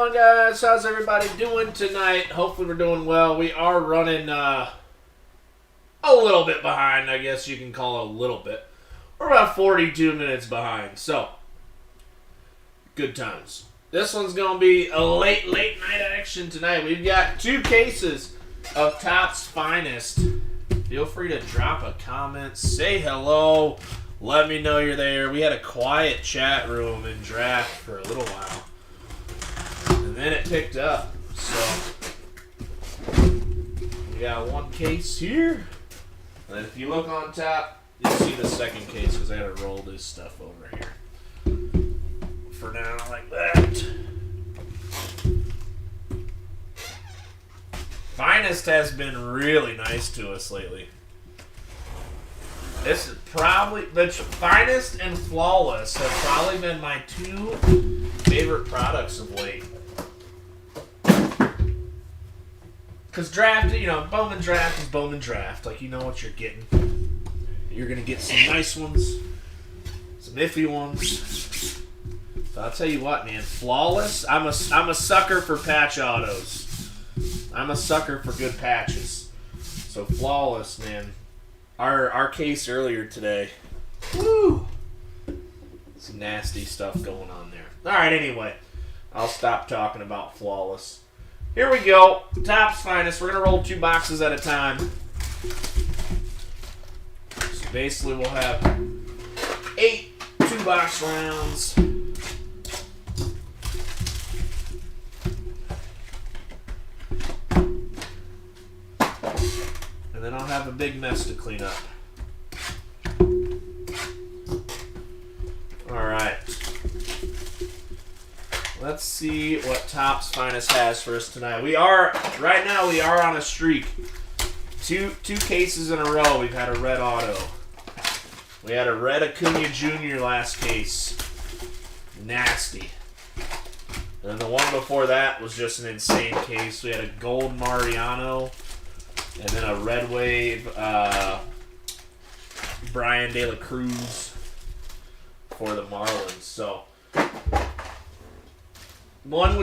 on, guys? How's everybody doing tonight? Hopefully we're doing well. We are running a little bit behind, I guess you can call it a little bit. We're about 42 minutes behind, so good times. This one's going to be a late night action tonight. We've got 2 cases of Topps Finest. Feel free to drop a comment, say hello, let me know you're there. We had a quiet chat room in draft for a little while. And then it picked up. So we got 1 case here. And if you look on top, you'll see the second case because I gotta roll this stuff over here. For now, like that. Finest has been really nice to us lately. This is probably, the Finest and Flawless have probably been my 2 favorite products of late. Because draft, Bowman draft is Bowman draft. Like, you know what you're getting. You're going to get some nice ones, some iffy ones. So I'll tell you what, man. Flawless, I'm a sucker for patch autos. I'm a sucker for good patches. So Flawless, man. Our case earlier today. Woo! Some nasty stuff going on there. Alright, anyway. I'll stop talking about Flawless. Here we go. Topps Finest. We're going to roll 2 boxes at a time. So basically we'll have 8 2-box rounds. And then I'll have a big mess to clean up. Alright. Let's see what Topps Finest has for us tonight. Right now we are on a streak. Two cases in a row we've had a red auto. We had a red Acuna Jr. last case. Nasty. And then the one before that was just an insane case. We had a gold Mariano. And then a red wave Brian De La Cruz for the Marlins. So one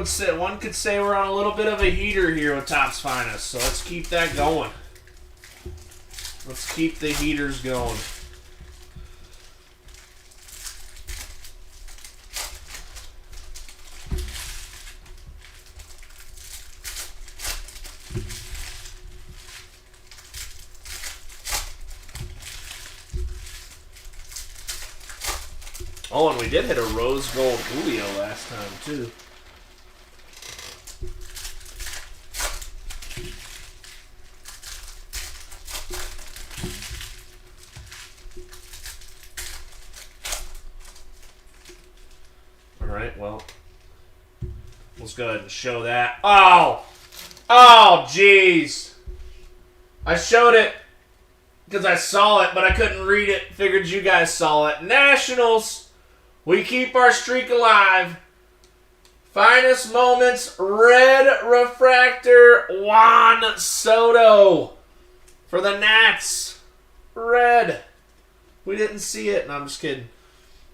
could say we're on a little bit of a heater here with Topps Finest. So let's keep that going. Let's keep the heaters going. Oh, and we did hit a rose gold Julio last time, too. Alright, well, let's go ahead and show that. Oh, jeez. I showed it because I saw it, but I couldn't read it. Figured you guys saw it. Nationals. We keep our streak alive. Finest Moments, red refractor, Juan Soto for the Nats. Red. We didn't see it. No, I'm just kidding.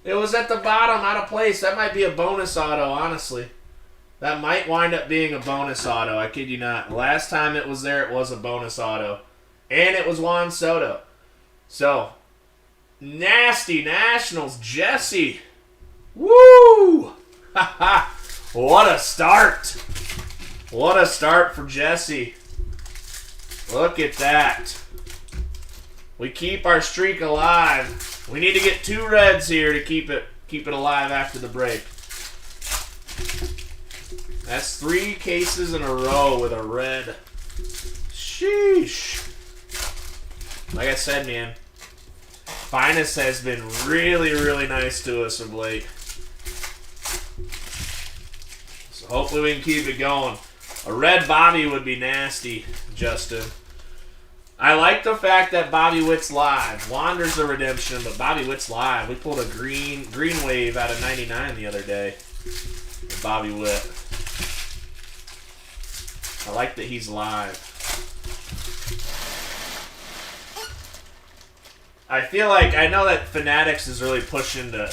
It was at the bottom, out of place. That might be a bonus auto, honestly. That might wind up being a bonus auto. I kid you not. Last time it was there, it was a bonus auto. And it was Juan Soto. So, nasty Nationals, Jesse. Woo! What a start. What a start for Jesse. Look at that. We keep our streak alive. We need to get 2 reds here to keep it alive after the break. That's 3 cases in a row with a red. Sheesh. Like I said, man, Finest has been really, really nice to us of late. So hopefully we can keep it going. A red Bobby would be nasty, Justin. I like the fact that Bobby Witt's live. Wander's the redemption, but Bobby Witt's live. We pulled a green wave out of 99 the other day with Bobby Witt. I like that he's live. I feel like, I know that Fanatics is really pushing to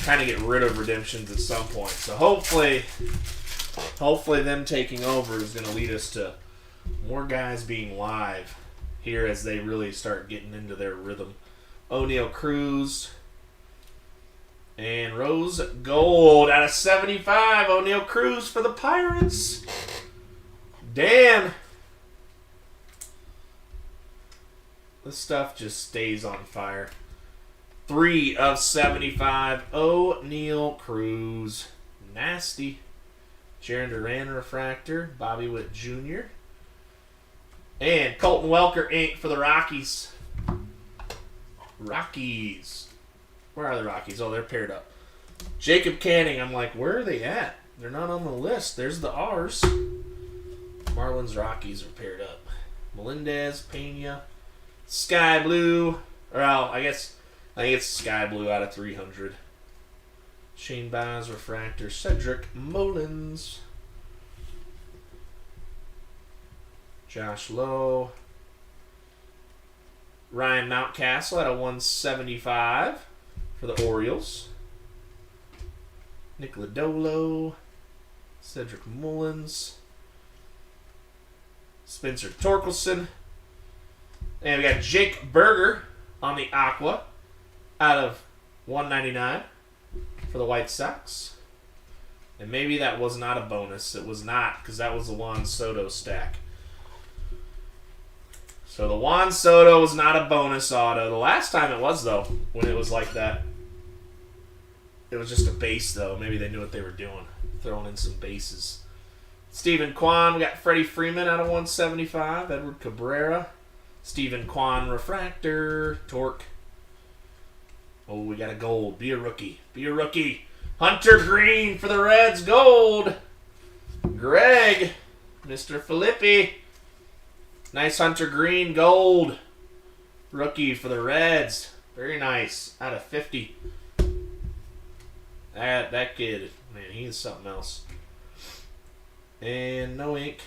kind of get rid of redemptions at some point. So hopefully hopefully them taking over is going to lead us to more guys being live here as they really start getting into their rhythm. O'Neal Cruz and Rose Gold out of 75. O'Neal Cruz for the Pirates. Dan. This stuff just stays on fire. 3 of 75. O'Neal Cruz. Nasty. Jaron Duran refractor. Bobby Witt Jr. And Colton Welker ink for the Rockies. Rockies. Where are the Rockies? Oh, they're paired up. Jacob Canning. I'm like, where are they at? They're not on the list. There's the R's. Marlins Rockies are paired up. Melendez, Pena, Sky Blue. Or I think it's Sky Blue out of 300. Shane Baz refractor. Cedric Mullins. Josh Lowe. Ryan Mountcastle at a 175 for the Orioles. Nick Lodolo. Cedric Mullins. Spencer Torkelson. And we got Jake Berger on the Aqua out of 199 for the White Sox. And maybe that was not a bonus. It was not, because that was the Juan Soto stack. So the Juan Soto was not a bonus auto. The last time it was, though, when it was like that. It was just a base, though. Maybe they knew what they were doing, throwing in some bases. Stephen Kwan, we got Freddie Freeman out of 175. Edward Cabrera. Stephen Kwan refractor. Torque. Oh, we got a gold. Be a rookie. Be a rookie. Hunter Green for the Reds. Gold. Greg. Mr. Filippi. Nice Hunter Green. Gold. Rookie for the Reds. Very nice. Out of 50. That kid, man, he's something else. And no ink.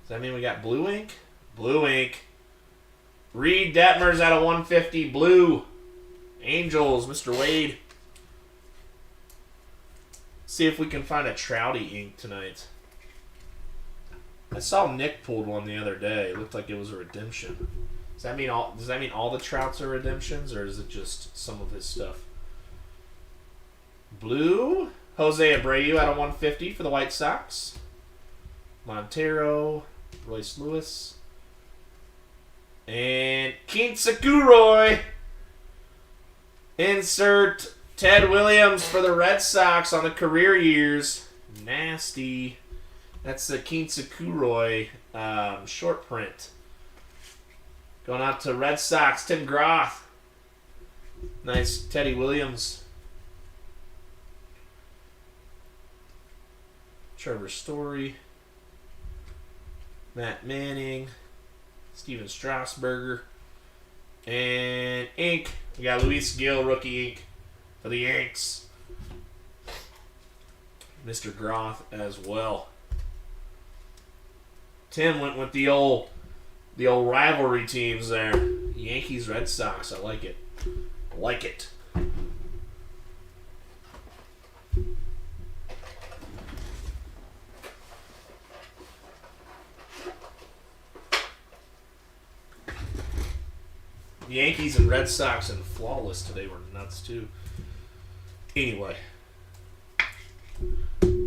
Does that mean we got blue ink? Blue ink. Reed Detmers out of 150. Blue. Angels, Mr. Wade. See if we can find a Trouty ink tonight. I saw Nick pulled one the other day. It looked like it was a redemption. Does that mean all the Trouts are redemptions, or is it just some of his stuff? Blue. Jose Abreu out of 150 for the White Sox. Montero. Royce Lewis. And Keith Sakuroy. Insert Ted Williams for the Red Sox on the career years. Nasty. That's the Keith Sakuroy short print. Going out to Red Sox, Tim Groth. Nice Teddy Williams. Trevor Story. Matt Manning. Steven Strasburger. And ink. We got Luis Gil rookie ink for the Yanks. Mr. Groth as well. Tim went with the old rivalry teams there. Yankees, Red Sox. I like it. I like it. Yankees and Red Sox and Flawless today were nuts too. Anyway,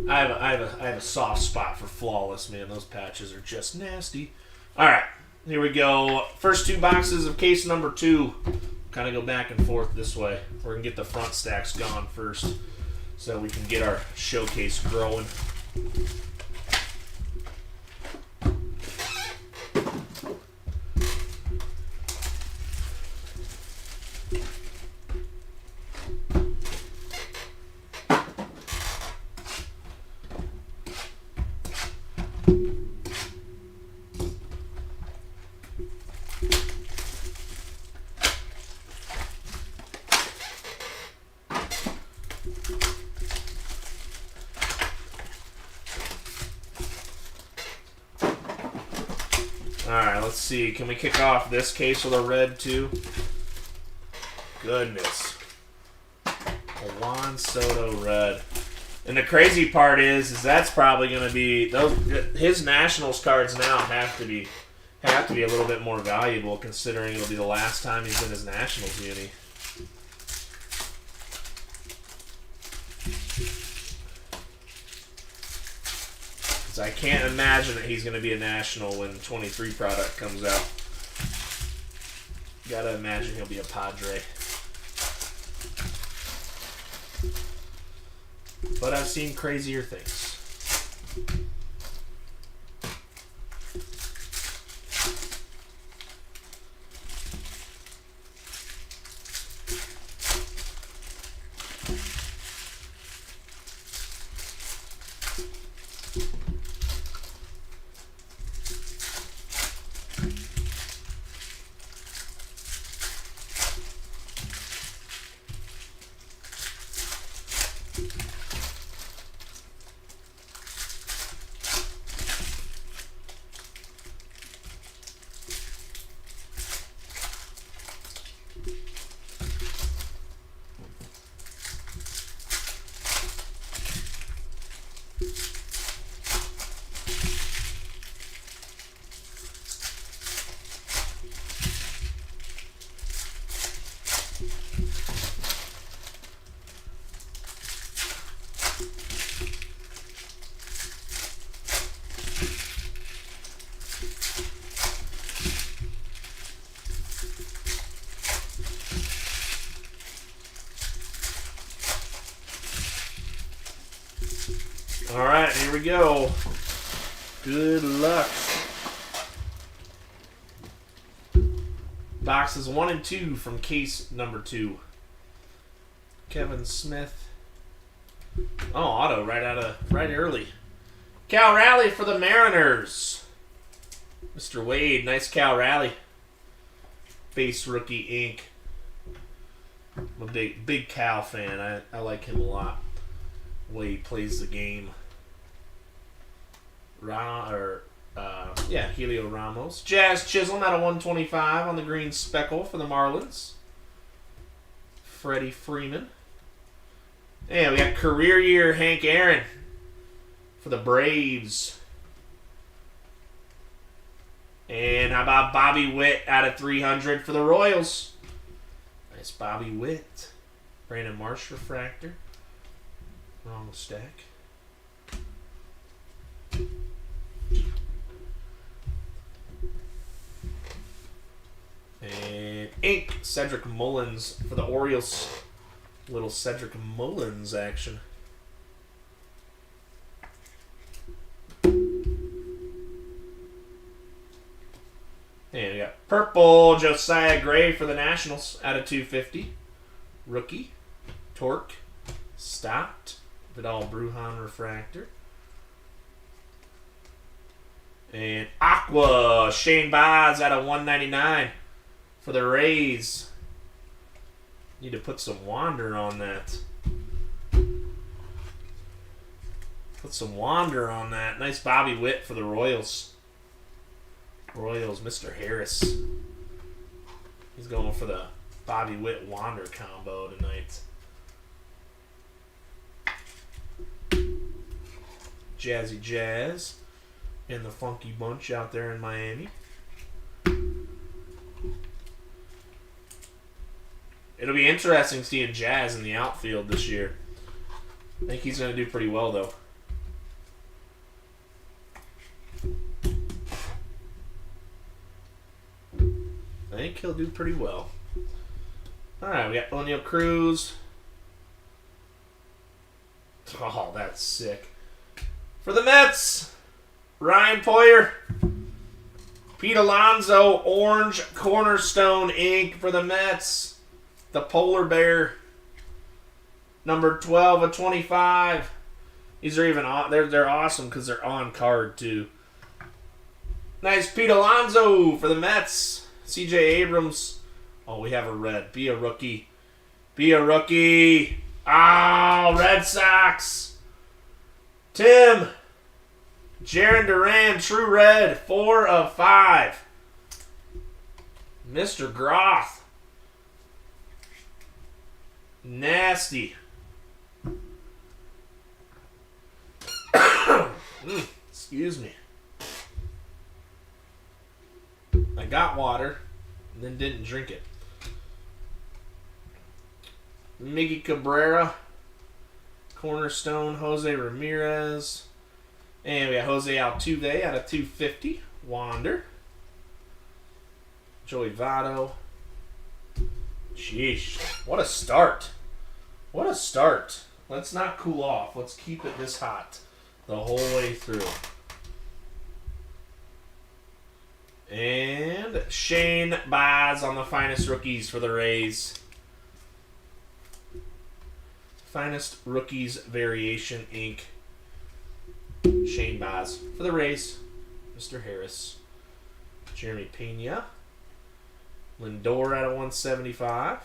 I have a soft spot for Flawless, man. Those patches are just nasty. All right, here we go. First two boxes of case number 2. Kind of go back and forth this way. We're gonna get the front stacks gone first, so we can get our showcase growing. Alright, let's see. Can we kick off this case with a red too? Goodness. A Juan Soto red. And the crazy part is that's probably going to be his Nationals cards now have to be a little bit more valuable, considering it'll be the last time he's in his Nationals uni. Because I can't imagine that he's going to be a National when 23 product comes out. Gotta imagine he'll be a Padre. But I've seen crazier things. All right, here we go. Good luck. Boxes 1 and 2 from case number 2. Kevin Smith. Oh, auto right early. Cal Raleigh for the Mariners. Mr. Wade, nice Cal Raleigh. Base rookie ink. I'm a big Cal fan. I like him a lot. The way he plays the game. Helio Ramos. Jazz Chisholm out of 125 on the green speckle for the Marlins. Freddie Freeman. And we got career year Hank Aaron for the Braves. And how about Bobby Witt out of 300 for the Royals? Nice Bobby Witt. Brandon Marsh refractor. Wrong stack. And ink, Cedric Mullins for the Orioles. Little Cedric Mullins action. And we got purple Josiah Gray for the Nationals out of 250. Rookie. Torque. Stopped. Vidal Brujan refractor. And Aqua Shane Baz out of 199 for the Rays. Need to put some Wander on that. Put some Wander on that. Nice Bobby Witt for the Royals. Royals, Mr. Harris. He's going for the Bobby Witt Wander combo tonight. Jazzy Jazz and the Funky Bunch out there in Miami. It'll be interesting seeing Jazz in the outfield this year. I think he's going to do pretty well, though. I think he'll do pretty well. All right, we got Oneil Cruz. Oh, that's sick. For the Mets, Ryan Poyer. Pete Alonso, orange cornerstone ink for the Mets. The Polar Bear. Number 12 of 25. These are even they're awesome because they're on card too. Nice Pete Alonso for the Mets. CJ Abrams. Oh, we have a red. Be a rookie. Be a rookie. Oh, Red Sox. Tim. Jarren Duran, true red. 4 of 5. Mr. Groth. Nasty. Excuse me. I got water and then didn't drink it. Miggy Cabrera, Cornerstone, Jose Ramirez, and we got Jose Altuve out of 250. Wander, Joey Votto. Sheesh, what a start! What a start! Let's not cool off. Let's keep it this hot the whole way through. And Shane Baz on the finest rookies for the Rays. Finest Rookies Variation Inc. Shane Baz for the Rays. Mr. Harris. Jeremy Pena. Lindor out of 175.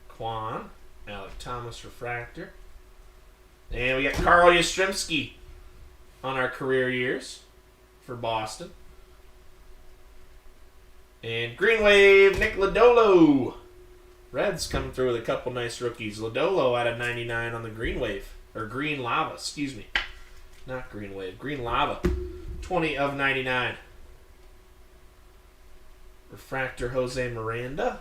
Quan. Alec Thomas Refractor. And we got Carl Yastrzemski on our career years for Boston. And Green Wave, Nick Lodolo. Reds coming through with a couple nice rookies. Lodolo out of 99 on the Green Wave. Or Green Lava, excuse me. Not Green Wave, Green Lava. 20 of 99. Refractor Jose Miranda.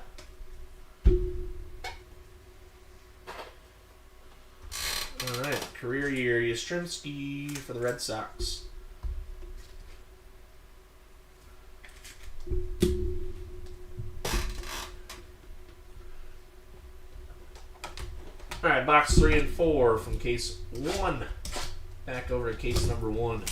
Alright, career year Yastrzemski for the Red Sox. Alright, box 3 and 4 from case 1. Back over to case number 1.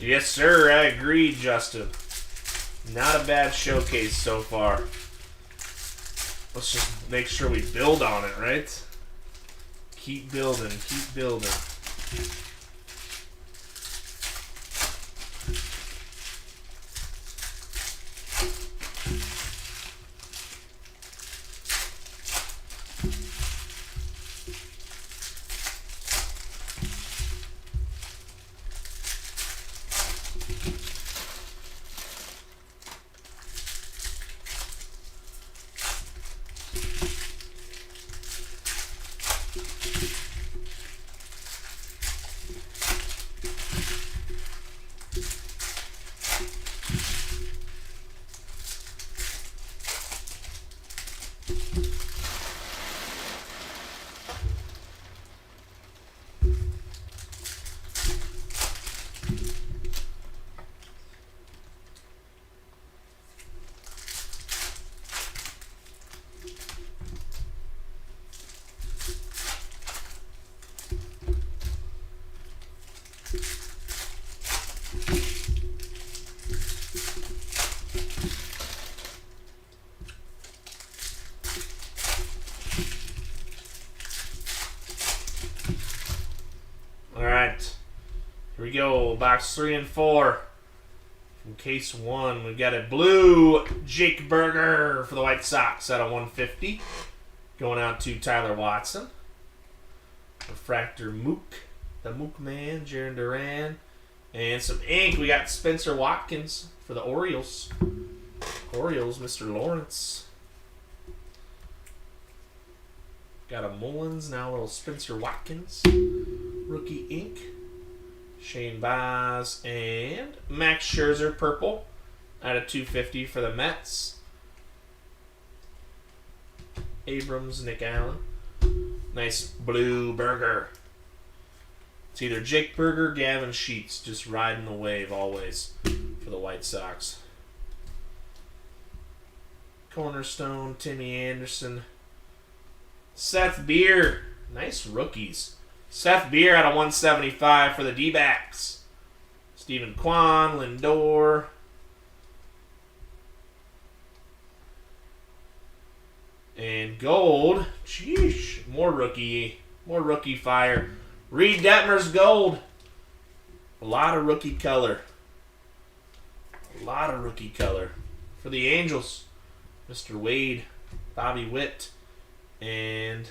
Yes, sir. I agree, Justin. Not a bad showcase so far. Let's just make sure we build on it, right? Keep building. Keep building. Here we go, box 3 and 4. From case 1, we've got a blue Jake Burger for the White Sox out of 150. Going out to Tyler Watson. Refractor Mook, the Mook Man, Jarren Duran. And some ink, we got Spencer Watkins for the Orioles. Orioles, Mr. Lawrence. Got a Mullins, now a little Spencer Watkins. Rookie ink. Shane Baz and Max Scherzer purple out of 250 for the Mets. Abrams, Nick Allen. Nice blue burger. It's either Jake Burger, Gavin Sheets, just riding the wave always for the White Sox. Cornerstone, Timmy Anderson. Seth Beer. Nice rookies. Seth Beer out of 175 for the D-backs. Stephen Kwan, Lindor. And gold. Sheesh. More rookie fire. Reed Detmers gold. A lot of rookie color. For the Angels, Mr. Wade, Bobby Witt, and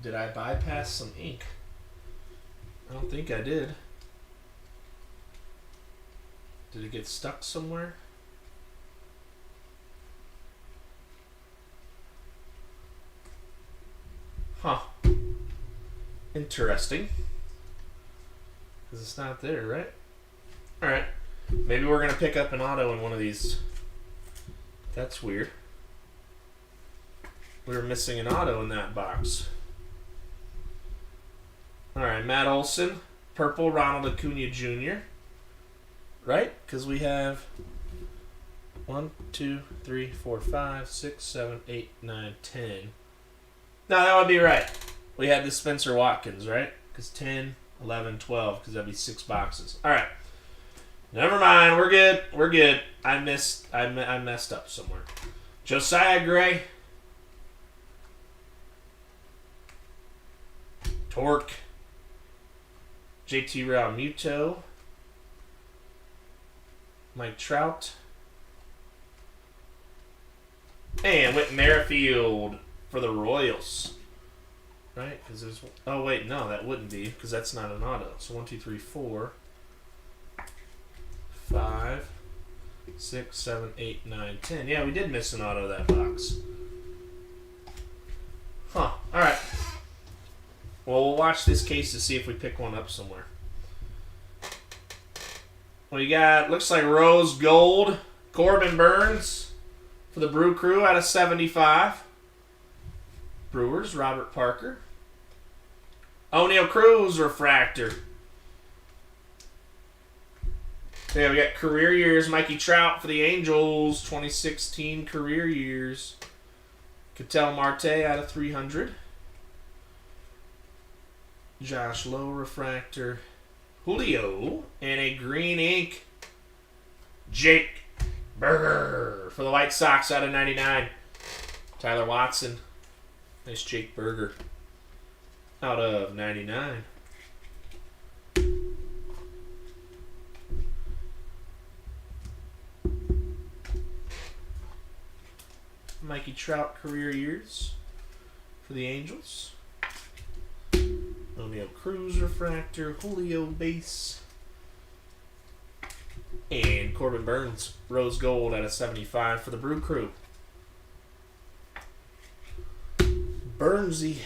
did I bypass some ink? I don't think I did. Did it get stuck somewhere? Huh. Interesting. Because it's not there, right? Alright. Maybe we're going to pick up an auto in one of these. That's weird. We were missing an auto in that box. Alright, Matt Olson. Purple, Ronald Acuna Jr. Right? Because we have 1, 2, 3, 4, 5, 6, 7, 8, 9, 10. No, that would be right. We had the Spencer Watkins, right? Because 10, 11, 12, because that'd be 6 boxes. All right. Never mind. We're good. I messed up somewhere. Josiah Gray. Torque. JT Realmuto. Mike Trout. And Whit Merrifield for the Royals. Right? Because there's... Oh, wait. No, that wouldn't be. Because that's not an auto. So 1, 2, 3, 4... 5, 6, 7, 8, 9, 10. Yeah, we did miss an auto of that box. Huh. Alright. Well, we'll watch this case to see if we pick one up somewhere. We got, looks like rose gold. Corbin Burns for the Brew Crew out of 75. Brewers, Robert Parker. O'Neal Cruz refractor. Yeah, we got career years. Mikey Trout for the Angels, 2016 career years. Ketel Marte out of 300. Josh Lowe refractor. Julio and a green ink. Jake Burger for the White Sox out of 99. Tyler Watson. Nice Jake Burger out of 99. Mikey Trout career years for the Angels. O'Neal Cruz refractor, Julio base, and Corbin Burns rose gold out of 75 for the Brew Crew. Burnsy.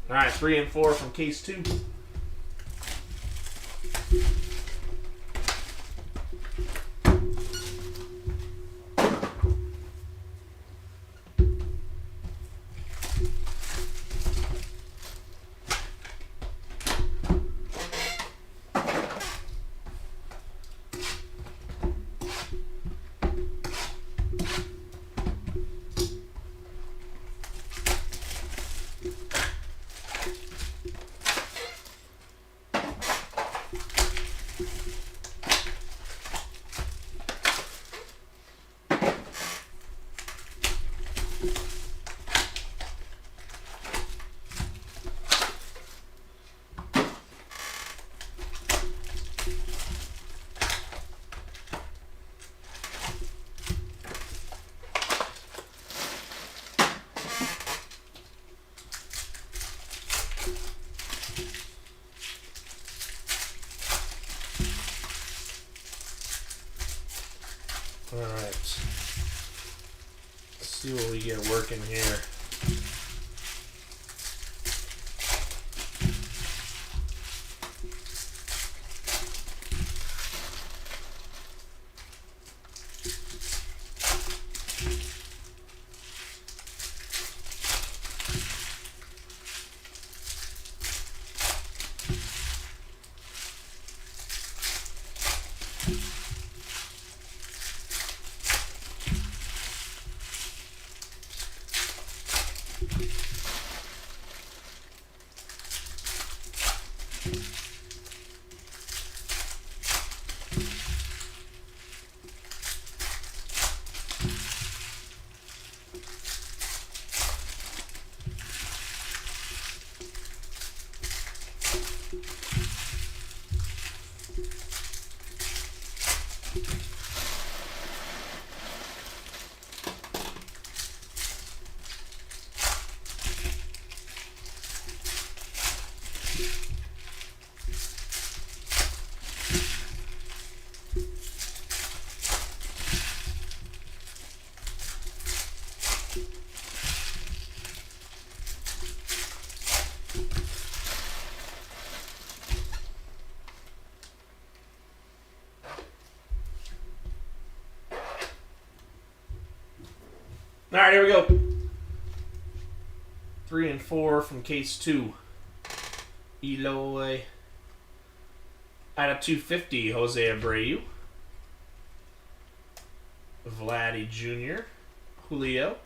All right, 3 and 4 from case 2. see what we get working here. All right, here we go. 3 and 4 from case 2. Eloy. Out of 250, Jose Abreu. Vladdy Jr. Julio.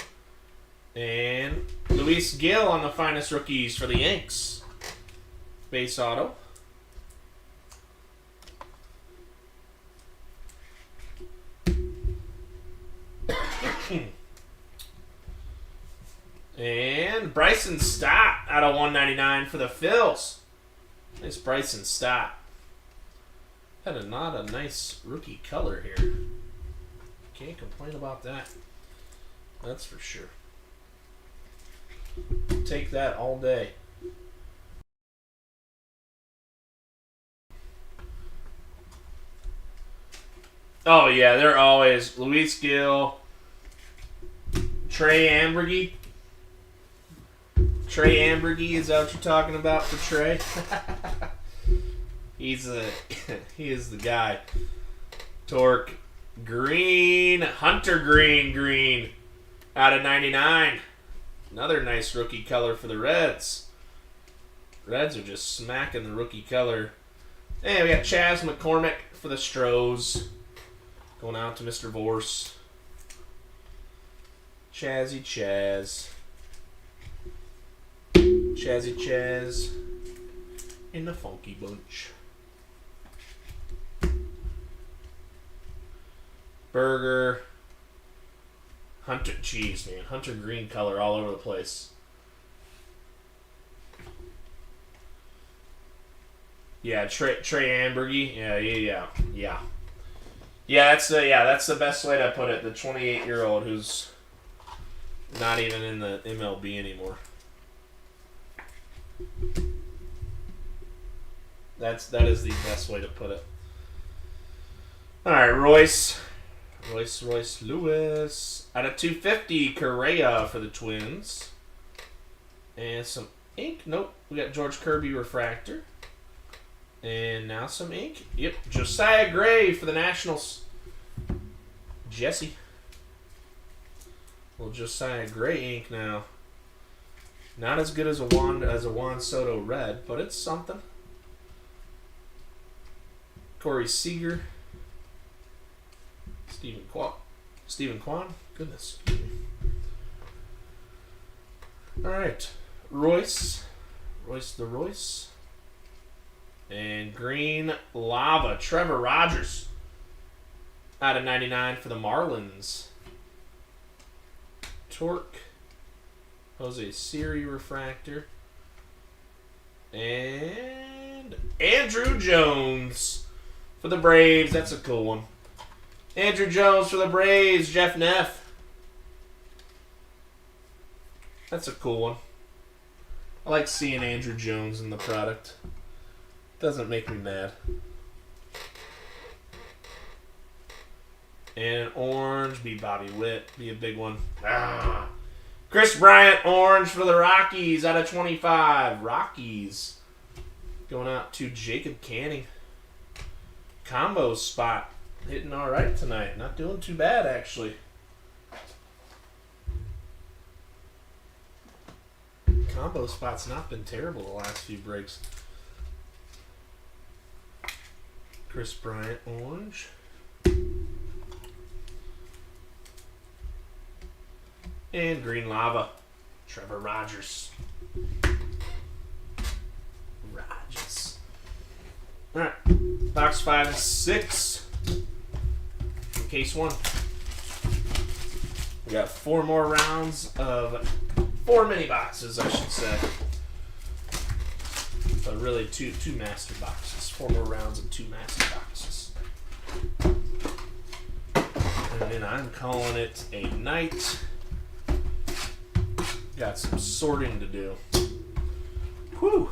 And Luis Gil on the finest rookies for the Yanks. Base auto. And Bryson Stott out of 199 for the Phils. Nice Bryson Stott. Had not a nice rookie color here. Can't complain about that. That's for sure. Take that all day. Oh yeah, they're always Luis Gil, Trey Ambergy. Trey Ambergy, is that what you're talking about for Trey? He is the guy. Torque Green, Hunter Green out of 99. Another nice rookie color for the Reds. Reds are just smacking the rookie color. And we got Chas McCormick for the Stros. Going out to Mr. Vorse. Chazzy Chaz. Chazzy Chaz in the Funky Bunch. Burger. Hunter, jeez, man. Hunter Green color all over the place. Yeah, Trey Ambergy. Yeah. That's the best way to put it. The 28-year-old who's not even in the MLB anymore. That is the best way to put it. All right, Royce Lewis out of 250, Correa for the Twins, and some ink. Nope, we got George Kirby refractor, and now some ink. Yep, Josiah Gray for the Nationals. Jesse. Well, Josiah Gray ink now. Not as good as a Juan Soto red, but it's something. Corey Seager. Stephen Kwan. Goodness. All right. Royce the Royce. And Green Lava. Trevor Rogers. Out of 99 for the Marlins. Torque. Jose Siri refractor. And Andrew Jones for the Braves. That's a cool one. Andrew Jones for the Braves. Jeff Neff. That's a cool one. I like seeing Andrew Jones in the product. Doesn't make me mad. And orange, be Bobby Witt, be a big one. Chris Bryant, orange for the Rockies out of 25. Rockies going out to Jacob Canning. Combo spot hitting all right tonight. Not doing too bad, actually. Combo spot's not been terrible the last few breaks. Chris Bryant, orange. And green lava, Trevor Rogers. All right, box 5 and 6. In case 1. We got 4 more rounds of 4 mini boxes, I should say. But really, two master boxes. 4 more rounds of 2 master boxes. And then I'm calling it a night. Got some sorting to do. Whew.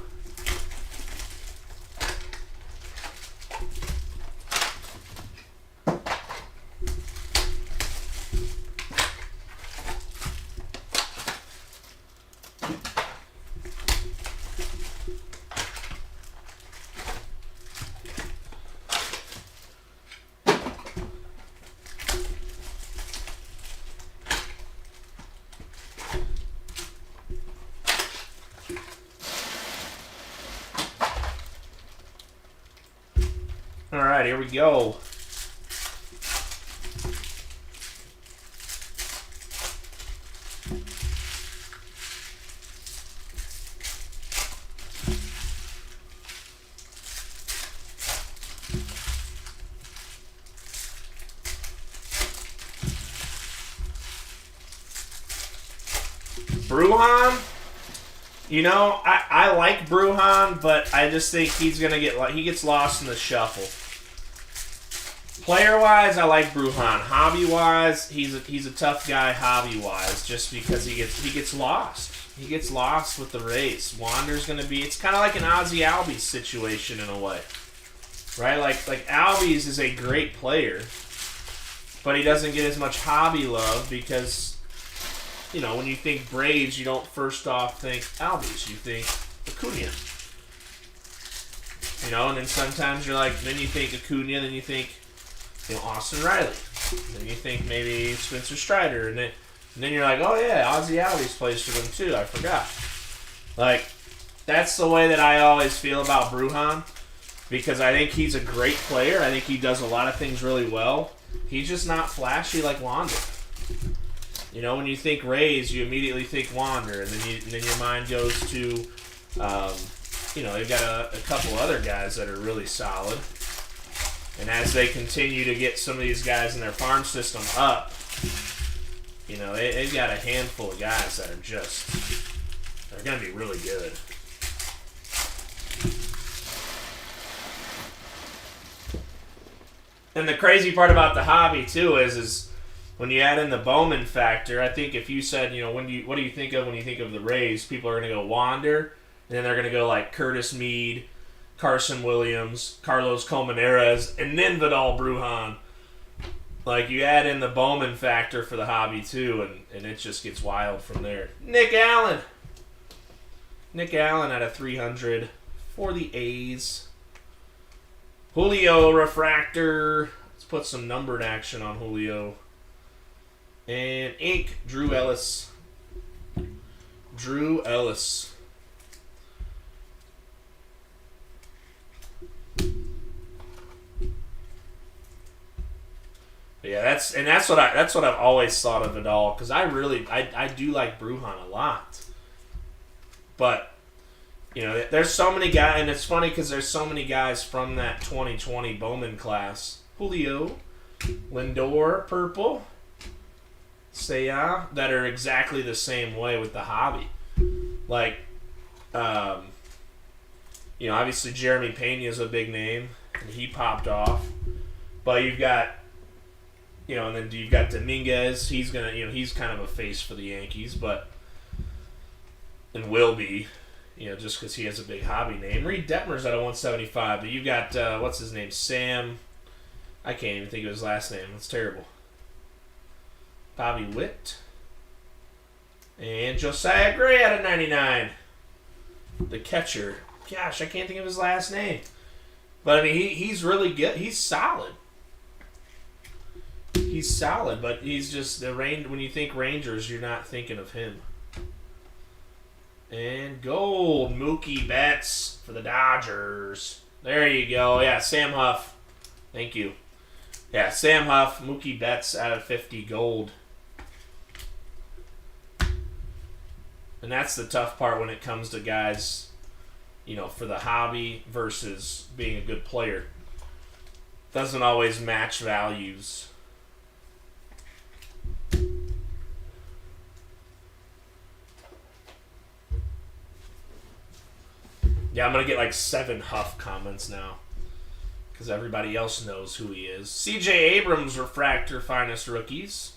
All right, here we go. Brujan, you know, I like Brujan, but I just think he gets lost in the shuffle. Player-wise, I like Brujan. Hobby-wise, he's a tough guy hobby-wise, just because he gets lost. He gets lost with the race. Wander's going to be... It's kind of like an Ozzie Albies situation in a way. Right? Like Albies is a great player, but he doesn't get as much hobby love because, you know, when you think Braves, you don't first off think Albies. You think Acuna. You know, and then sometimes you're like... Then you think Acuna, then you think... You know, Austin Riley. Then you think maybe Spencer Strider, and then you're like, oh yeah, Ozzie Albies plays for them too. I forgot. Like, that's the way that I always feel about Brujan, because I think he's a great player. I think he does a lot of things really well. He's just not flashy like Wander. You know, when you think Rays, you immediately think Wander, and then your mind goes to, you know, they've got a couple other guys that are really solid. And as they continue to get some of these guys in their farm system up, you know, they've got a handful of guys that are they're going to be really good. And the crazy part about the hobby, too, is when you add in the Bowman factor, I think if you said, you know, what do you think of when you think of the Rays, people are going to go Wander, and then they're going to go like Curtis Mead, Carson Williams, Carlos Colmenares, and then Vidal Brujan. Like, you add in the Bowman factor for the hobby, too, and it just gets wild from there. Nick Allen. Nick Allen out of 300 for the A's. Julio refractor. Let's put some numbered action on Julio. And ink, Drew Ellis. Drew Ellis. Yeah, that's what I've always thought of Vidal, because I do like Brujan a lot, but you know, there's so many guys, and it's funny because there's so many guys from that 2020 Bowman class, Julio, Lindor, purple, Seiya, that are exactly the same way with the hobby, like, you know, obviously Jeremy Pena is a big name, and he popped off, but you've got. You know, and then you've got Dominguez. He's he's kind of a face for the Yankees, and will be, you know, just because he has a big hobby name. Reed Detmers at a 175, but you've got what's his name, Sam I can't even think of his last name. It's terrible. Bobby Witt. And Josiah Gray out of 99. The catcher. Gosh, I can't think of his last name. But, I mean, he's really good. He's solid. He's solid, but he's just when you think Rangers, you're not thinking of him. And gold, Mookie Betts for the Dodgers. There you go. Yeah, Sam Huff. Thank you. Yeah, Sam Huff, Mookie Betts out of 50 gold. And that's the tough part when it comes to guys, you know, for the hobby versus being a good player. Doesn't always match values. Yeah, I'm going to get like 7 Huff comments now because everybody else knows who he is. C.J. Abrams, Refractor, Finest Rookies.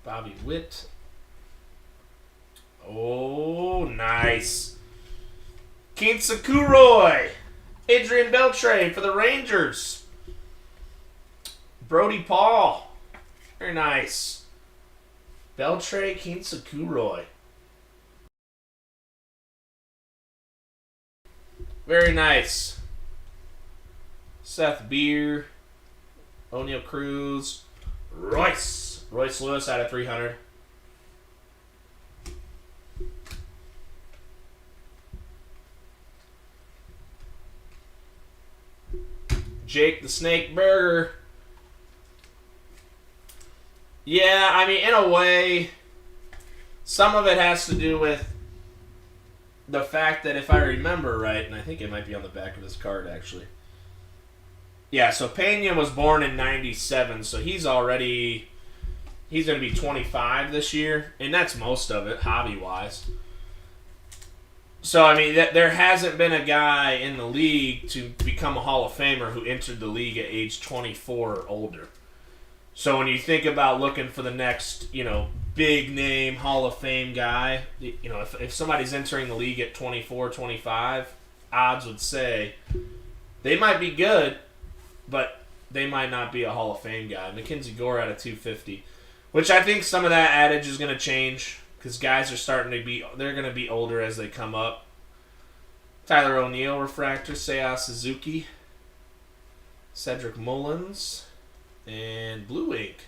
Bobby Witt. Oh, nice. Kinsakuroy. Adrian Beltre for the Rangers. Brody Paul. Very nice. Beltre, Kinsakuroy. Very nice. Seth Beer. O'Neal Cruz. Royce Lewis out of 300. Jake the Snake Burger. Yeah, I mean, in a way, some of it has to do with the fact that if I remember right, and I think it might be on the back of his card, actually. Yeah, so Pena was born in 97, so he's going to be 25 this year, and that's most of it, hobby-wise. So, I mean, there hasn't been a guy in the league to become a Hall of Famer who entered the league at age 24 or older. So when you think about looking for the next, you know, big-name Hall of Fame guy, you know, if somebody's entering the league at 24, 25, odds would say they might be good, but they might not be a Hall of Fame guy. Mackenzie Gore out of 250, which I think some of that adage is going to change. Because guys are starting to they're going to be older as they come up. Tyler O'Neill, Refractor, Seiya Suzuki, Cedric Mullins, and Blue Ink.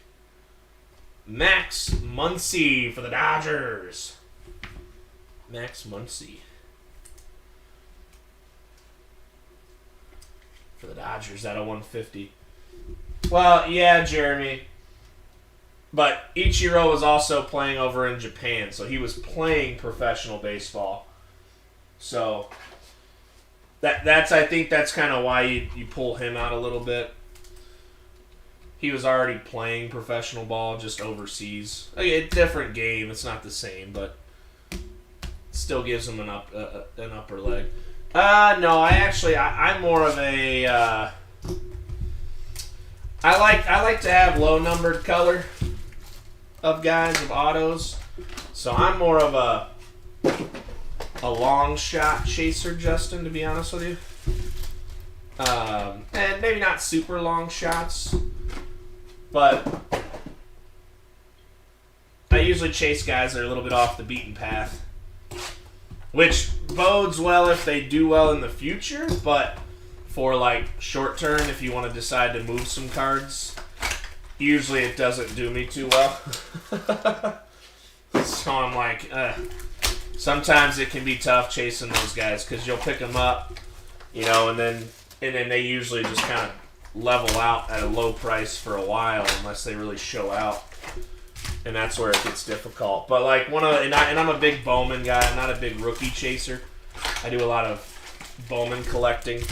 Max Muncy for the Dodgers. Max Muncy. For the Dodgers out of 150. Well, yeah, Jeremy. But Ichiro was also playing over in Japan, so he was playing professional baseball. So I think that's kind of why you pull him out a little bit. He was already playing professional ball just overseas. A different game, it's not the same, but it still gives him an upper leg. No, I'm more of a I like to have low numbered color of guys, of autos. So I'm more of a long shot chaser, Justin, to be honest with you. And maybe not super long shots, but I usually chase guys that are a little bit off the beaten path, which bodes well if they do well in the future, but for like short term, if you want to decide to move some cards, usually it doesn't do me too well. So I'm like, sometimes it can be tough chasing those guys because you'll pick them up, you know, and then they usually just kind of level out at a low price for a while unless they really show out, and that's where it gets difficult. But like and I'm a big Bowman guy. I'm not a big rookie chaser. I do a lot of Bowman collecting.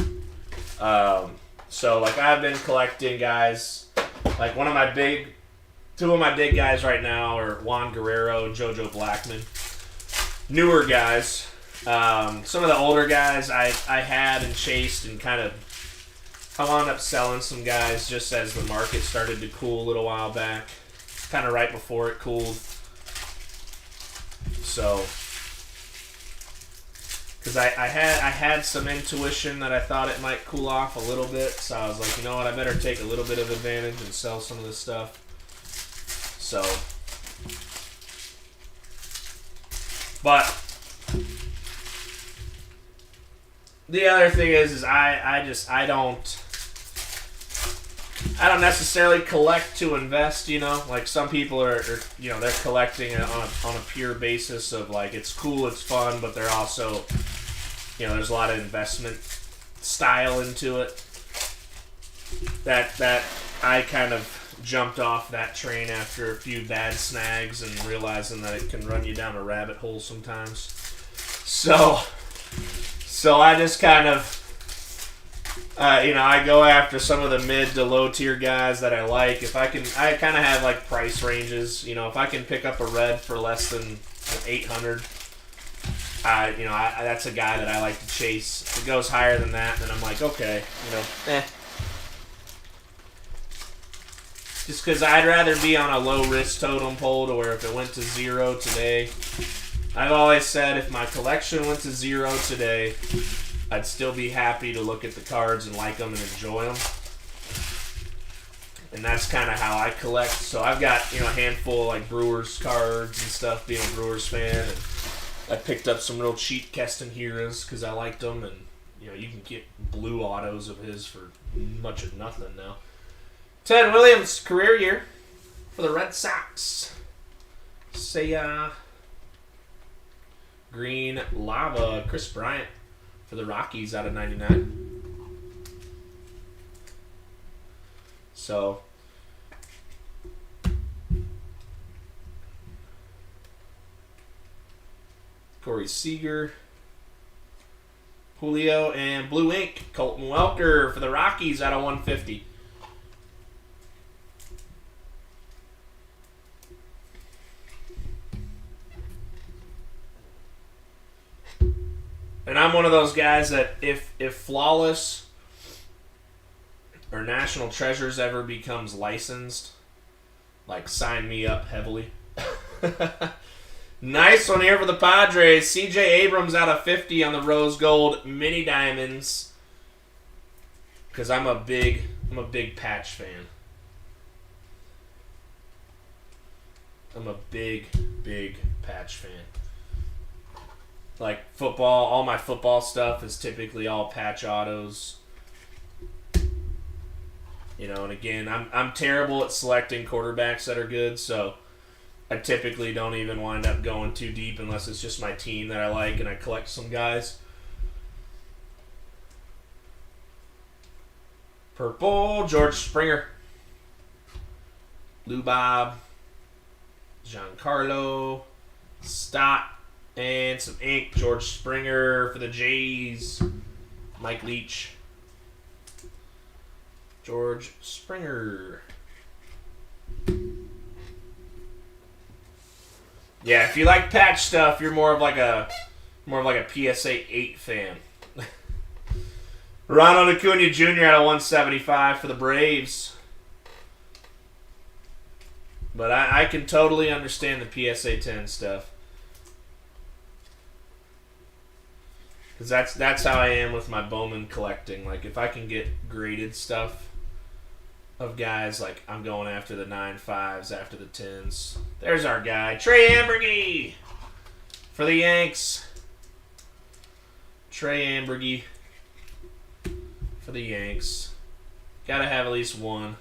So like I've been collecting guys. Like two of my big guys right now are Juan Guerrero and JoJo Blackman. Newer guys. Some of the older guys I had and chased and kind of I wound up selling some guys just as the market started to cool a little while back. Kind of right before it cooled. So, Because I had some intuition that I thought it might cool off a little bit. So I was like, you know what, I better take a little bit of advantage and sell some of this stuff. So, but the other thing is I don't necessarily collect to invest, you know. Like some people are you know, they're collecting it on a pure basis of like it's cool, it's fun, but they're also, you know, there's a lot of investment style into it. That I kind of jumped off that train after a few bad snags and realizing that it can run you down a rabbit hole sometimes. So I just kind of you know, I go after some of the mid to low tier guys that I like. If I can, I kind of have like price ranges. You know, if I can pick up a red for less than 800, you know, that's a guy that I like to chase. If it goes higher than that, then I'm like, okay, you know, Just because I'd rather be on a low risk totem pole to where if it went to 0 today, I've always said if my collection went to 0 today, I'd still be happy to look at the cards and like them and enjoy them. And that's kind of how I collect. So I've got, you know, a handful of like Brewers cards and stuff, being a Brewers fan. And I picked up some real cheap Keston Hiuras because I liked them. And, you know, you can get blue autos of his for much of nothing now. Ted Williams, career year for the Red Sox. Say, green lava, Chris Bryant for the Rockies out of 99. So, Corey Seager, Julio, and blue ink, Colton Welker for the Rockies out of 150. And I'm one of those guys that if Flawless or National Treasures ever becomes licensed, like sign me up heavily. Nice one here for the Padres. CJ Abrams out of 50 on the Rose Gold Mini Diamonds. Because I'm a big patch fan. I'm a big patch fan. Like football, all my football stuff is typically all patch autos. You know, and again, I'm terrible at selecting quarterbacks that are good, so I typically don't even wind up going too deep unless it's just my team that I like and I collect some guys. Purple, George Springer. Lou Bob. Giancarlo. Stott. And some ink, George Springer for the Jays. Mike Leach. George Springer. Yeah, if you like patch stuff, you're more of like a PSA 8 fan. Ronald Acuna Jr. out of 175 for the Braves. But I can totally understand the PSA 10 stuff. Because that's how I am with my Bowman collecting. Like, if I can get graded stuff of guys, like, I'm going after the 9.5s, after the 10s. There's our guy, Trey Ambergy for the Yanks. Trey Ambergy for the Yanks. Gotta have at least one.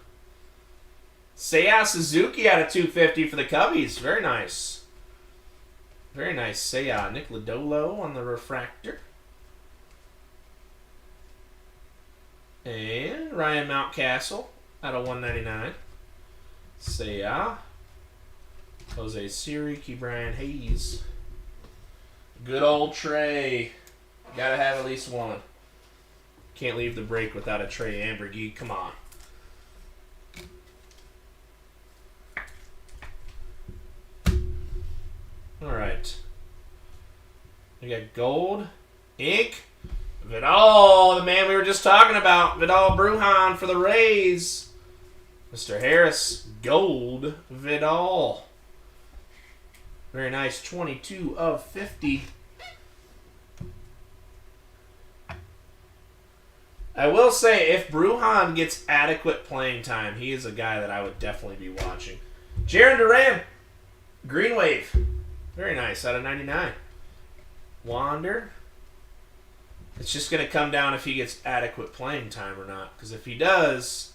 Seiya Suzuki out of 250 for the Cubbies. Very nice. Very nice. Seiya. Nick Lodolo on the refractor. And Ryan Mountcastle out of 199. Seiya. Jose Siri, Brian Hayes. Good old Trey. Gotta have at least one. Can't leave the break without a Trey Ambergy. Come on. Alright. We got gold. Ink. Vidal, the man we were just talking about. Vidal Brujan for the Rays. Mr. Harris, gold. Vidal. Very nice. 22 of 50. I will say, if Brujan gets adequate playing time, he is a guy that I would definitely be watching. Jaron Duran, Green Wave. Very nice, out of 99. Wander. It's just going to come down if he gets adequate playing time or not. Because if he does...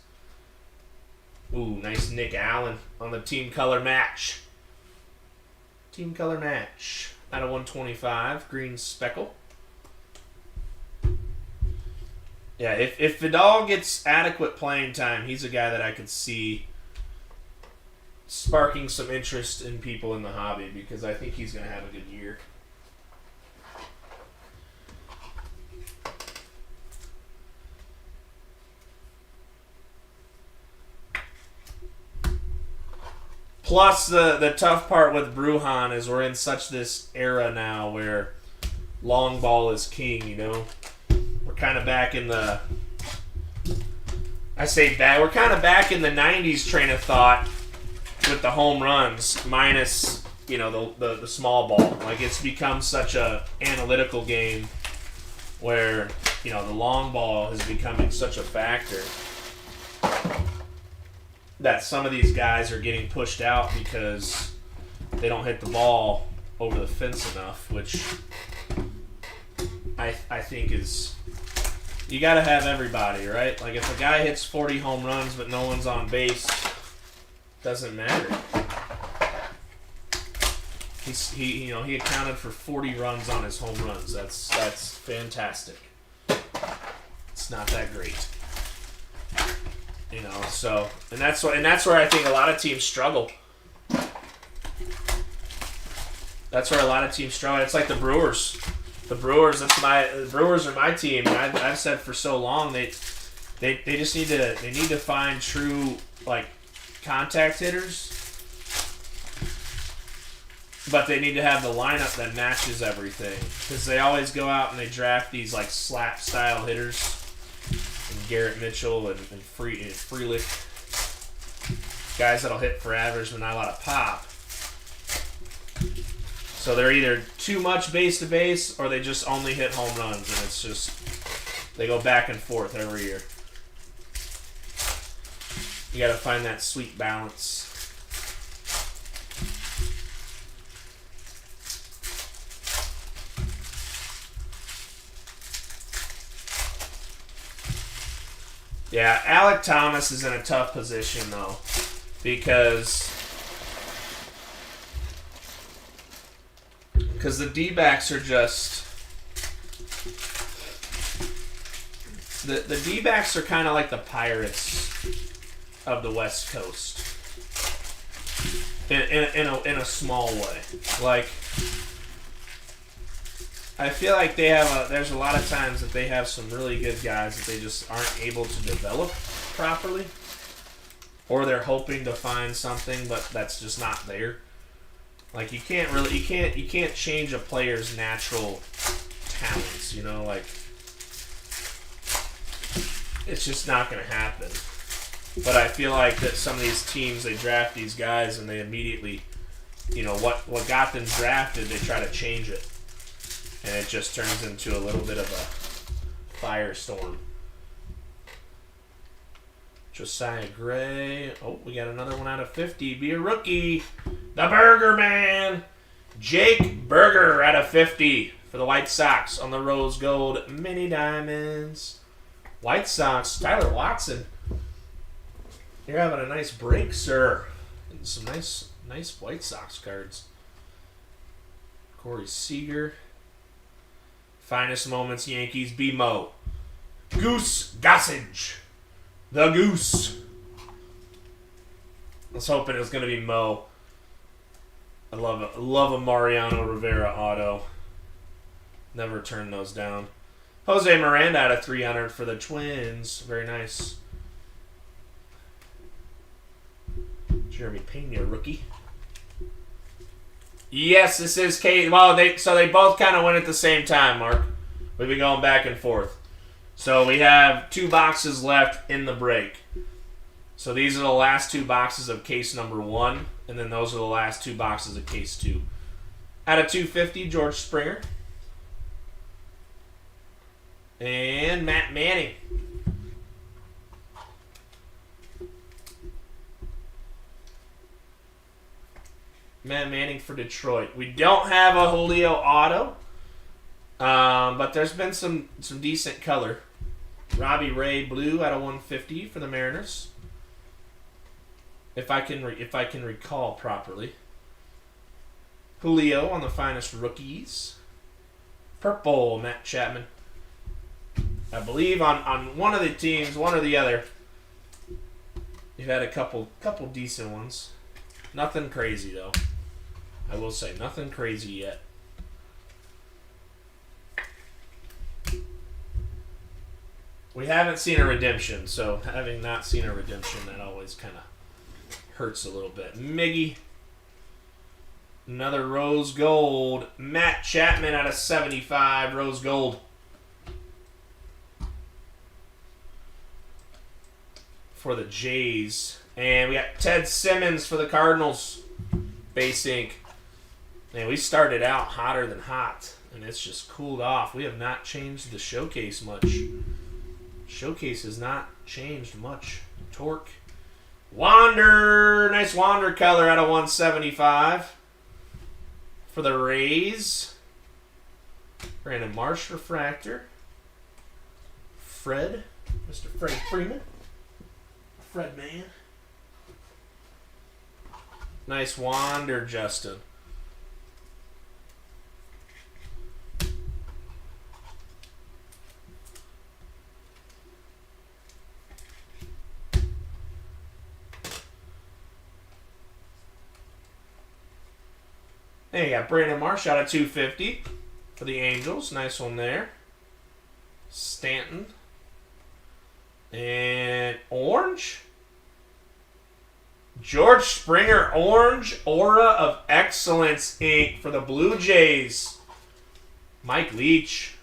Ooh, nice Nick Allen on the team color match. Team color match. Out of 125, green speckle. Yeah, if Vidal gets adequate playing time, he's a guy that I could see sparking some interest in people in the hobby because I think he's going to have a good year. Plus, the tough part with Brujan is we're in such this era now where long ball is king, you know? We're kind of back in the... I say back. We're kind of back in the 90s train of thought with the home runs minus, you know, the small ball. Like, it's become such a analytical game where, you know, the long ball is becoming such a factor that some of these guys are getting pushed out because they don't hit the ball over the fence enough, which I think is... You got to have everybody, right? Like, if a guy hits 40 home runs but no one's on base, doesn't matter. He accounted for 40 runs on his home runs. That's fantastic. It's not that great. You know, so and that's where I think a lot of teams struggle. That's where a lot of teams struggle. It's like the Brewers. The Brewers are my team, and I've said for so long they just need to find true like contact hitters, but they need to have the lineup that matches everything because they always go out and they draft these like slap style hitters. And Garrett Mitchell and Frelick, guys that'll hit for average but not a lot of pop. So they're either too much base to base or they just only hit home runs, and it's just they go back and forth every year. You got to find that sweet balance. Yeah, Alek Thomas is in a tough position, though, because the D-backs are just... The D-backs are kind of like the Pirates of the West Coast in a small way. Like, I feel like there's a lot of times that they have some really good guys that they just aren't able to develop properly, or they're hoping to find something, but that's just not there. Like, you can't change a player's natural talents, you know, like, it's just not going to happen. But I feel like that some of these teams, they draft these guys and they immediately, you know, what got them drafted, they try to change it. And it just turns into a little bit of a firestorm. Josiah Gray. Oh, we got another one out of 50. Be a rookie. The Burger Man. Jake Burger out of 50 for the White Sox on the Rose Gold Mini Diamonds. White Sox. Tyler Watson. You're having a nice break, sir. Getting some nice White Sox cards. Corey Seager. Finest Moments Yankees, B-Mo. Goose Gossage. The Goose. I was hoping it was going to be Mo. I love a Mariano Rivera auto. Never turn those down. Jose Miranda out of 300 for the Twins. Very nice. Jeremy Pena, rookie. Yes, this is Kate. Well, they both kind of went at the same time, Mark. We've been going back and forth. So we have 2 boxes left in the break. So these are the last 2 boxes of case number 1, and then those are the last 2 boxes of case 2. Out of 250, George Springer. And Matt Manning. Matt Manning for Detroit. We don't have a Julio auto, but there's been some decent color. Robbie Ray blue out of 150 for the Mariners. If I can recall properly. Julio on the finest rookies. Purple Matt Chapman. I believe on one of the teams, one or the other, you've had a couple decent ones. Nothing crazy though. I will say nothing crazy yet. We haven't seen a redemption, so having not seen a redemption, that always kind of hurts a little bit. Miggy. Another rose gold. Matt Chapman out of 75, rose gold. For the Jays. And we got Ted Simmons for the Cardinals. Base ink. Man, we started out hotter than hot, and it's just cooled off. We have not changed the showcase much. Showcase has not changed much. Torque. Wander. Nice Wander color out of 175. For the Rays. Brandon Marsh refractor. Fred. Mr. Freddie Freeman. Fred man. Nice Wander, Justin. There you got Brandon Marsh out of 250 for the Angels. Nice one there. Stanton. And orange. George Springer orange Aura of Excellence ink for the Blue Jays. Mike Leach.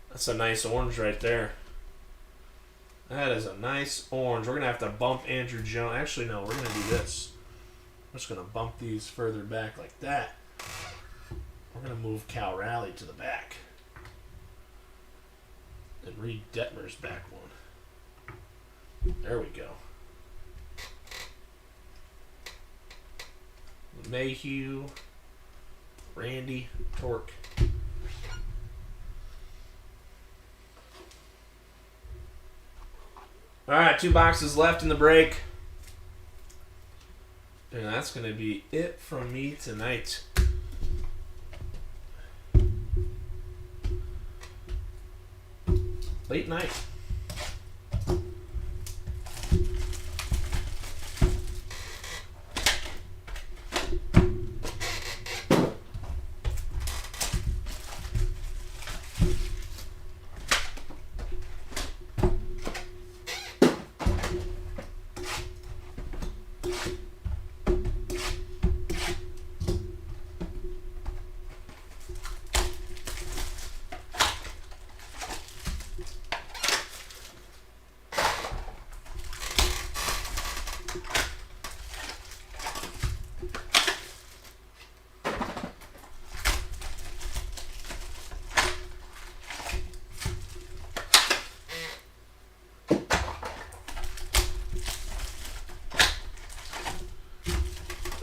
That's a nice orange right there. That is a nice orange. We're going to have to bump Andrew Jones. Actually, no, we're going to do this. I'm just going to bump these further back like that. We're going to move Cal Raleigh to the back. And Reed Detmer's back one. There we go. Mayhew, Randy, Torque. All right, 2 boxes left in the break. And that's going to be it from me tonight. Late night.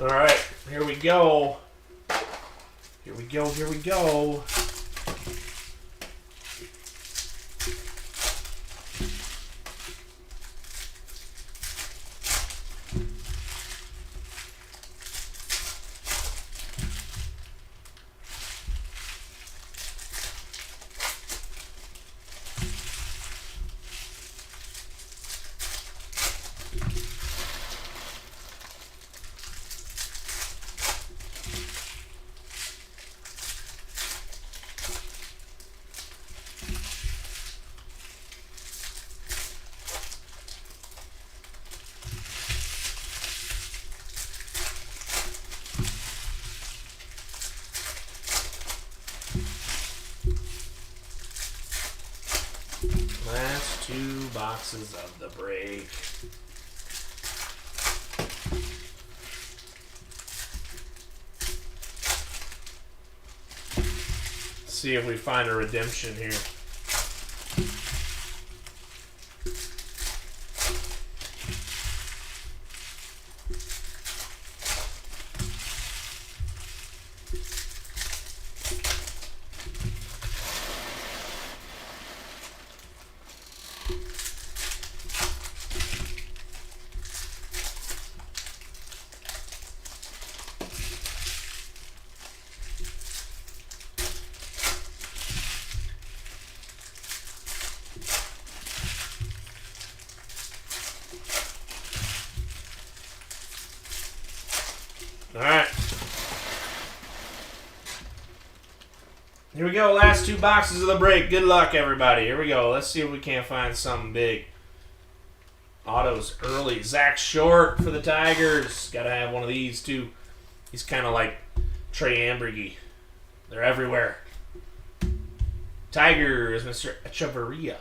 All right, here we go. Here we go, here we go. Last 2 boxes of the break. See if we find a redemption here. Here we go. Last 2 boxes of the break. Good luck, everybody. Here we go. Let's see if we can't find something big. Autos early. Zach Short for the Tigers. Got to have one of these, too. He's kind of like Trey Ambrigi. They're everywhere. Tigers, Mr. Echeverria.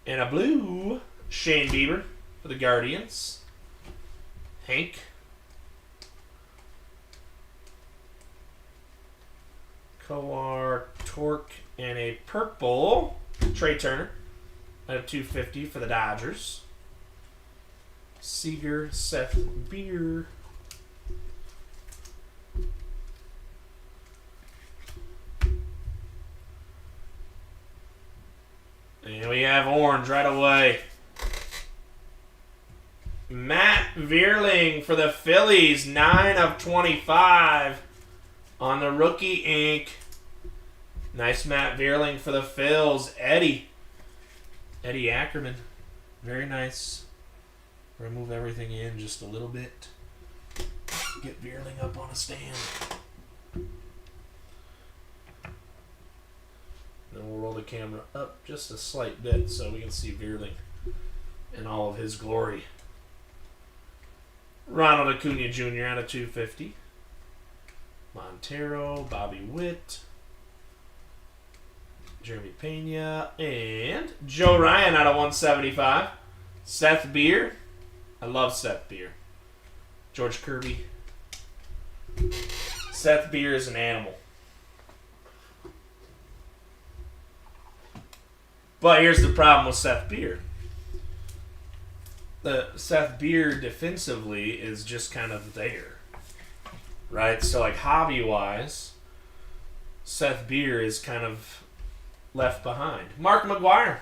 And a blue, Shane Bieber for the Guardians. Hank. Coar, Torque, and a purple, Trey Turner. Out of 250 for the Dodgers. Seager, Seth Beer. And we have orange right away. Matt Vierling for the Phillies, 9 of 25 on the rookie ink. Nice Matt Vierling for the Phils. Eddie Ackerman, very nice. Remove everything in just a little bit. Get Vierling up on a stand. Then we'll roll the camera up just a slight bit so we can see Vierling in all of his glory. Ronald Acuna Jr. out of 250. Montero, Bobby Witt, Jeremy Pena, and Joe Ryan out of 175. Seth Beer. I love Seth Beer. George Kirby. Seth Beer is an animal. But here's the problem with Seth Beer. The Seth Beer defensively is just kind of there. Right? So like hobby-wise, Seth Beer is kind of left behind. Mark McGwire,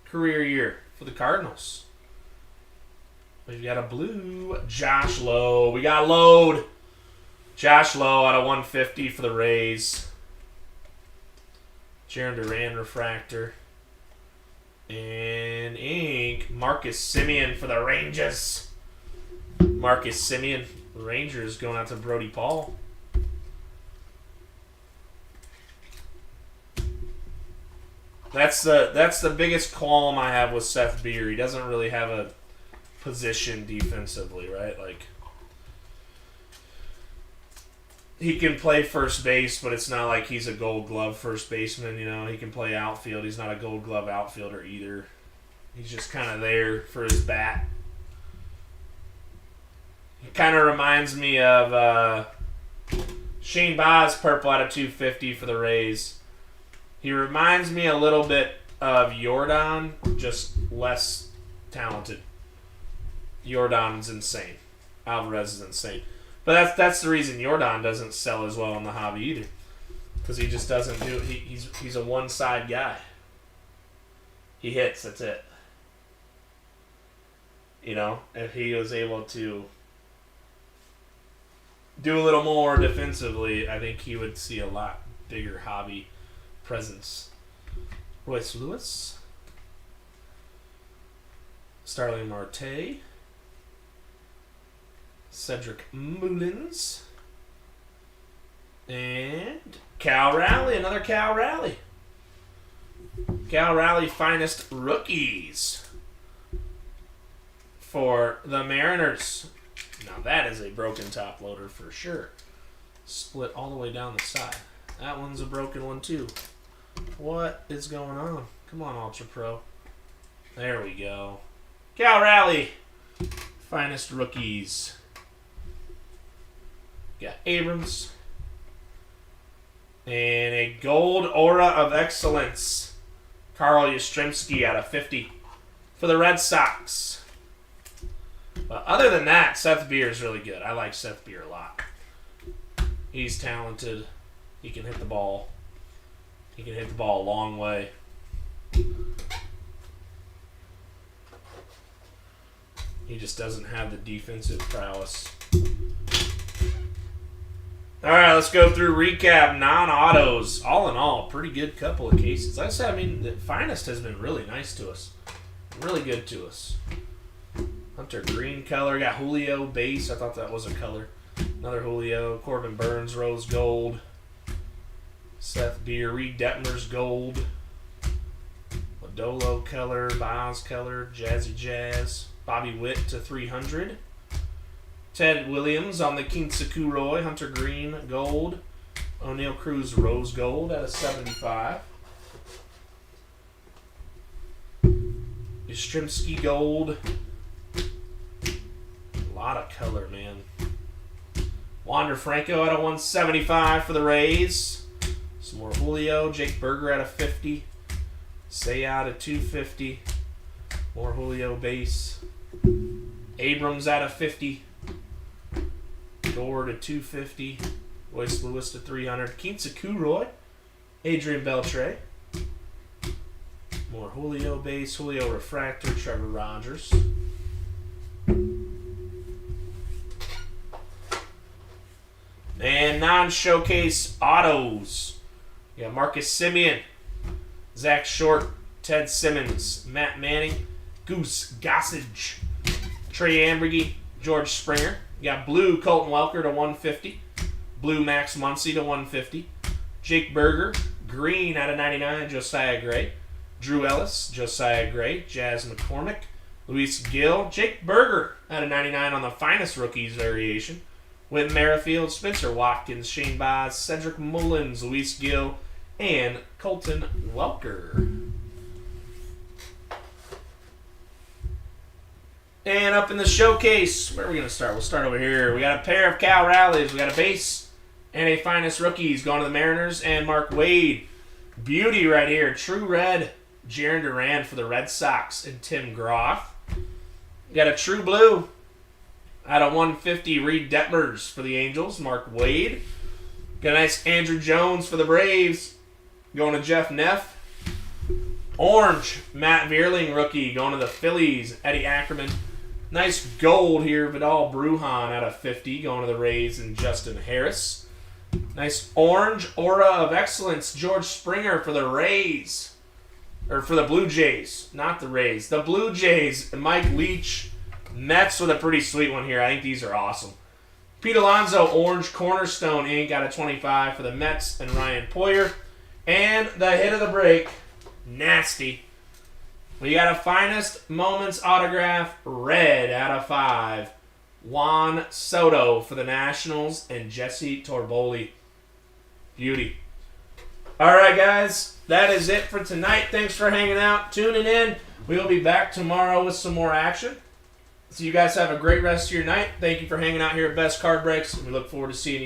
career year for the Cardinals. We've got a blue Josh Lowe. We got load. Josh Lowe out of 150 for the Rays. Jaron Duran refractor. And ink, Marcus Semien for the Rangers. Marcus Semien, Rangers going out to Brody Paul. That's the biggest qualm I have with Seth Beer. He doesn't really have a position defensively, right? Like, he can play first base, but it's not like he's a Gold Glove first baseman, you know. He can play outfield. He's not a Gold Glove outfielder either. He's just kind of there for his bat. He kind of reminds me of Shane Baz, purple out of 250 for the Rays. He reminds me a little bit of Jordan, just less talented. Jordan's insane. Alvarez is insane. But that's the reason Jordan doesn't sell as well in the hobby either, because he just doesn't do. He's a one-side guy. He hits. That's it. You know, if he was able to do a little more defensively, I think he would see a lot bigger hobby presence. Royce Lewis, Starling Marte, Cedric Mullins, and Cal Raleigh, another Cal Raleigh. Cal Raleigh finest rookies for the Mariners. Now that is a broken top loader for sure. Split all the way down the side. That one's a broken one too. What is going on? Come on, Ultra Pro. There we go. Cal Raleigh, finest rookies. Got Abrams. And a gold aura of excellence. Carl Yastrzemski out of 50 for the Red Sox. But other than that, Seth Beer is really good. I like Seth Beer a lot. He's talented. He can hit the ball. He can hit the ball a long way. He just doesn't have the defensive prowess. All right, let's go through recap. Non-autos. All in all, pretty good couple of cases. Like I said, I mean, the Finest has been really nice to us. Really good to us. Hunter green color. Got Julio base. I thought that was a color. Another Julio. Corbin Burns rose gold. Seth Beer, Reed Detmers gold. Dolo Keller, Boz Keller, Jazzy Jazz, Bobby Witt to 300. Ted Williams on the Kinsakuroi, Hunter Green gold. O'Neal Cruz rose gold at a 75. Yastrzemski gold. A lot of color, man. Wander Franco at a 175 for the Rays. Some more Julio. Jake Berger at a 50. Say out at 250. More Julio base. Abrams at a 50. Gore to 250. Royce Lewis to 300. Kinsakuroi. Adrian Beltre. More Julio base. Julio refractor. Trevor Rogers. And non-showcase autos. You got Marcus Semien. Zach Short, Ted Simmons, Matt Manning, Goose Gossage, Trey Ambergy, George Springer. You got blue Colton Welker to 150, blue Max Muncy to 150, Jake Berger, green out of 99, Josiah Gray, Drew Ellis, Josiah Gray, Jazz McCormick, Luis Gill, Jake Berger out of 99 on the finest rookies variation, Whit Merrifield, Spencer Watkins, Shane Baz, Cedric Mullins, Luis Gill, and Colton Welker. And up in the showcase, where are we going to start? We'll start over here. We got a pair of Cal Rallies. We got a base and a finest rookies going to the Mariners and Mark Wade. Beauty right here. True red, Jarren Duran for the Red Sox and Tim Groff. We got a true blue out of 150, Reed Detmers for the Angels, Mark Wade. Got a nice Andrew Jones for the Braves. Going to Jeff Neff. Orange, Matt Vierling, rookie. Going to the Phillies, Eddie Ackerman. Nice gold here, Vidal Brujan out of 50. Going to the Rays and Justin Harris. Nice orange, Aura of Excellence, George Springer for the Rays. Or for the Blue Jays. Not the Rays. The Blue Jays, Mike Leach. Mets with a pretty sweet one here. I think these are awesome. Pete Alonso, orange Cornerstone ink out of 25 for the Mets and Ryan Poyer. And the hit of the break, nasty. We got a Finest Moments autograph, red out of 5. Juan Soto for the Nationals and Jesse Torboli. Beauty. All right, guys, that is it for tonight. Thanks for hanging out, tuning in. We will be back tomorrow with some more action. So you guys have a great rest of your night. Thank you for hanging out here at Best Card Breaks. We look forward to seeing you.